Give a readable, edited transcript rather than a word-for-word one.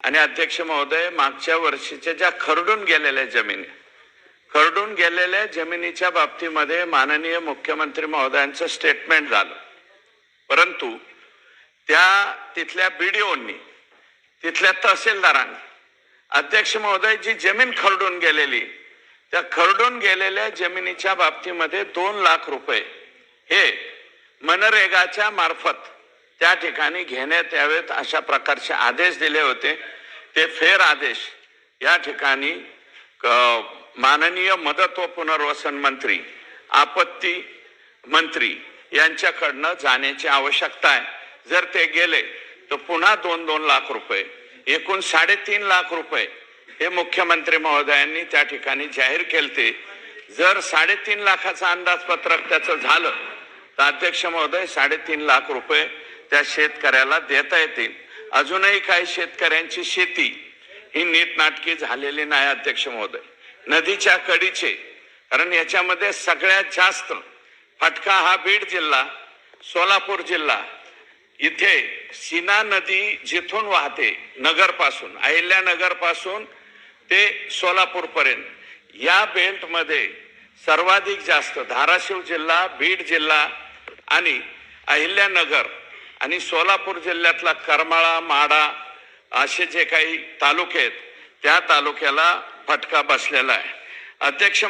आणि अध्यक्ष महोदय, मागच्या वर्षीच्या ज्या खरडून गेलेल्या जमिनीच्या बाबतीमध्ये माननीय मुख्यमंत्री महोदयांचं स्टेटमेंट झालं, परंतु तिथल्या बीडीओंनी, तिथल्या तहसीलदारांनी अध्यक्ष महोदय जी जमीन खरडून गेलेली, त्या खरडून गेलेल्या जमिनीच्या बाबतीमध्ये 2 लाख रुपये हे मनरेगाच्या मार्फत त्या ठिकाणी घेण्यात यावेत अशा प्रकारचे आदेश दिले होते। ते फेर आदेश या ठिकाणी माननीय मदत व पुनर्वसन मंत्री, आपत्ती मंत्री यांच्याकडनं जाण्याची आवश्यकता आहे। जर ते गेले तर पुन्हा 2-2 लाख रुपये, एकूण 3.5 लाख रुपये हे मुख्यमंत्री महोदयांनी त्या ठिकाणी जाहीर केलते। जर 3.5 लाखाचं अंदाजपत्रक त्याचं झालं तर अध्यक्ष महोदय 3.5 लाख रुपये त्या शेतकऱ्याला देता येतील। अजूनही काही शेतकऱ्यांची शेती ही नीटनाटकी झालेली नाही अध्यक्ष महोदय, नदीच्या कडीचे, कारण याच्यामध्ये सगळ्यात जास्त फटका हा बीड जिल्हा, सोलापूर जिल्हा, इथे सीना नदी जिथून वाहते नगरपासून, अहिल्यानगर पासून ते सोलापूर पर्यंत, या बेल्ट मध्ये सर्वाधिक जास्त धाराशिव जिल्हा, बीड जिल्हा आणि अहिल्यानगर आणि सोलापूर जिल्ह्यातला करमाळा, माढा असे जे काही तालुके आहेत त्या तालुक्याला फटका बसलेला आहे। अध्यक्ष